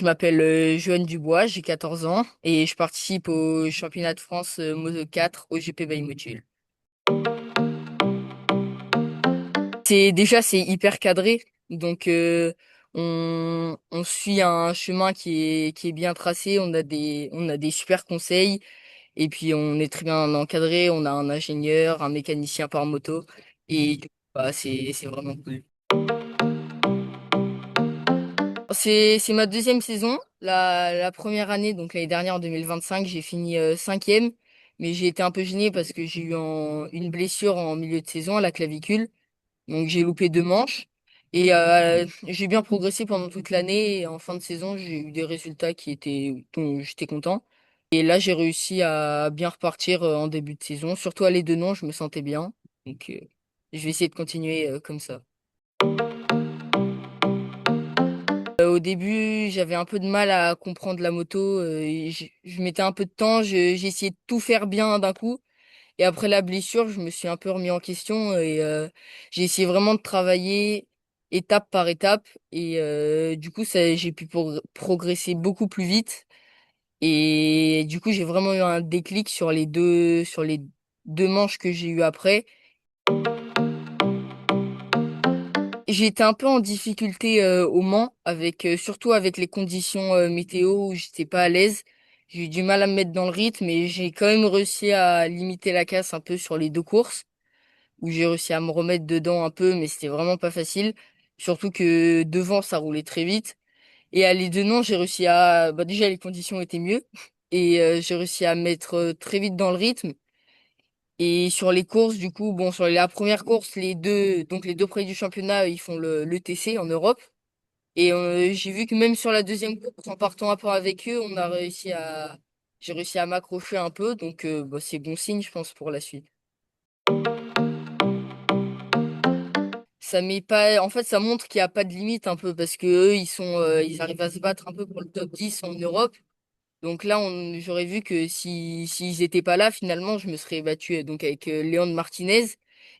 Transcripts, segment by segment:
Je m'appelle Joanne Dubois, j'ai 14 ans et je participe au championnat de France Moto 4 au GP Baïmotul. C'est hyper cadré, donc on suit un chemin qui est bien tracé, on a des super conseils et puis on est très bien encadré, on a un ingénieur, un mécanicien par moto et du coup, bah, c'est vraiment cool. C'est ma deuxième saison. La première année, donc l'année dernière en 2025, j'ai fini cinquième, mais j'ai été un peu gêné parce que j'ai eu une blessure en milieu de saison à la clavicule, donc j'ai loupé 2 manches. Et j'ai bien progressé pendant toute l'année et en fin de saison, j'ai eu des résultats dont j'étais content. Et là, j'ai réussi à bien repartir en début de saison, surtout à les 2 noms, je me sentais bien. Donc je vais essayer de continuer comme ça. Au début, j'avais un peu de mal à comprendre la moto. Et je mettais un peu de temps. J'ai essayé de tout faire bien d'un coup. Et après la blessure, je me suis un peu remis en question et j'ai essayé vraiment de travailler étape par étape. Et du coup, j'ai pu progresser beaucoup plus vite. Et du coup, j'ai vraiment eu un déclic sur les deux manches que j'ai eu après. J'ai été un peu en difficulté au Mans, surtout avec les conditions météo où j'étais pas à l'aise. J'ai eu du mal à me mettre dans le rythme et j'ai quand même réussi à limiter la casse un peu sur les 2 courses, où j'ai réussi à me remettre dedans un peu, mais c'était vraiment pas facile. Surtout que devant, ça roulait très vite. Et à les 2 noms, j'ai réussi à... Bah, déjà, les conditions étaient mieux. Et j'ai réussi à me mettre très vite dans le rythme. Et sur les courses, du coup, bon, sur la première course, les deux premiers du championnat, ils font le TC en Europe. Et j'ai vu que même sur la deuxième course, en partant un peu avec eux, j'ai réussi à m'accrocher un peu. Donc, bah, c'est bon signe, je pense, pour la suite. Ça met pas, en fait, ça montre qu'il n'y a pas de limite un peu parce que eux, ils arrivent à se battre un peu pour le top 10 en Europe. Donc là, j'aurais vu que s'ils étaient pas là, finalement, je me serais battu donc avec Léon Martinez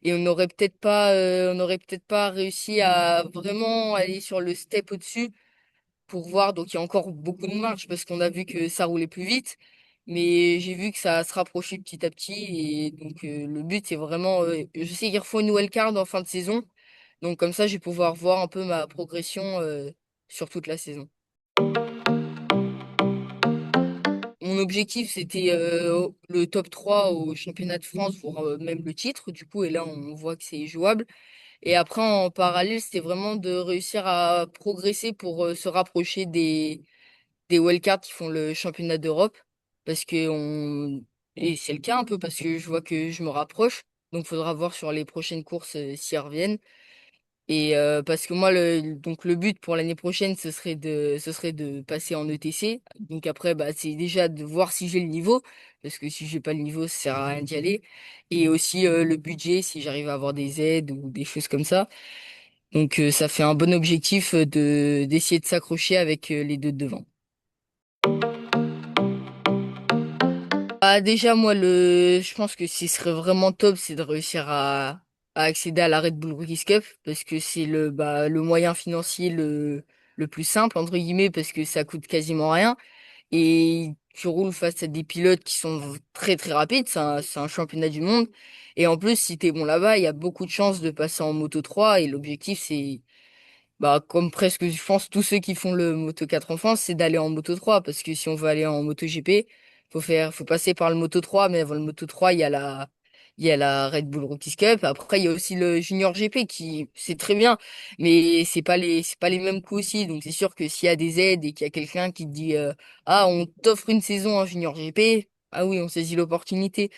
et on n'aurait peut-être pas réussi à vraiment aller sur le step au-dessus pour voir. Donc il y a encore beaucoup de marge parce qu'on a vu que ça roulait plus vite, mais j'ai vu que ça se rapprochait petit à petit et donc le but c'est vraiment, je sais qu'il refaut une wildcard en fin de saison, donc comme ça je vais pouvoir voir un peu ma progression sur toute la saison. Mon objectif, c'était le top 3 au championnat de France, voire même le titre, du coup, et là, on voit que c'est jouable. Et après, en parallèle, c'était vraiment de réussir à progresser pour se rapprocher des wildcards qui font le championnat d'Europe. Parce que Et c'est le cas un peu, parce que je vois que je me rapproche. Donc, faudra voir sur les prochaines courses s'y reviennent. Et parce que moi, donc le but pour l'année prochaine, ce serait de passer en ETC. Donc après, bah, c'est déjà de voir si j'ai le niveau, parce que si j'ai pas le niveau, ça sert à rien d'y aller. Et aussi le budget, si j'arrive à avoir des aides ou des choses comme ça. Donc ça fait un bon objectif d'essayer de s'accrocher avec les deux de devant. Bah, déjà, moi, je pense que ce qui serait vraiment top, c'est de réussir à accéder à la Red Bull Rookies Cup, parce que c'est le moyen financier le plus simple, entre guillemets, parce que ça coûte quasiment rien. Et tu roules face à des pilotes qui sont très très rapides, c'est un championnat du monde. Et en plus, si t'es bon là-bas, il y a beaucoup de chances de passer en Moto 3, et l'objectif, c'est bah, comme presque, je pense, tous ceux qui font le Moto 4 en France, c'est d'aller en Moto 3. Parce que si on veut aller en Moto GP, faut passer par le Moto 3. Mais avant le Moto 3, il y a la Red Bull Rookies Cup. Après, il y a aussi le Junior GP c'est très bien. Mais c'est pas les mêmes coûts aussi. Donc, c'est sûr que s'il y a des aides et qu'il y a quelqu'un qui te dit, ah, on t'offre une saison en Junior GP. Ah oui, on saisit l'opportunité.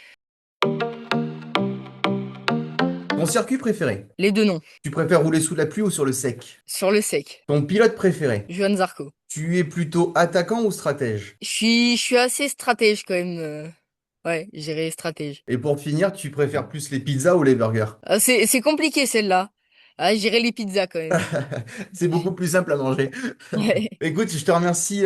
Ton circuit préféré? Les deux noms. Tu préfères rouler sous la pluie ou sur le sec? Sur le sec. Ton pilote préféré? Johan Zarco. Tu es plutôt attaquant ou stratège? Je suis assez stratège quand même. Ouais, j'irai stratège. Et pour finir, tu préfères plus les pizzas ou les burgers? Ah, c'est compliqué celle-là. Ah, j'irai les pizzas quand même. C'est beaucoup plus simple à manger. Ouais. Écoute, je te remercie,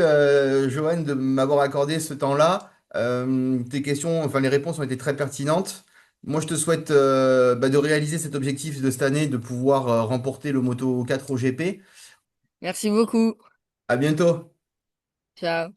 Johan, de m'avoir accordé ce temps-là. Tes questions, enfin les réponses ont été très pertinentes. Moi, je te souhaite bah, de réaliser cet objectif de cette année, de pouvoir remporter le Moto 4 au GP. Merci beaucoup. À bientôt. Ciao.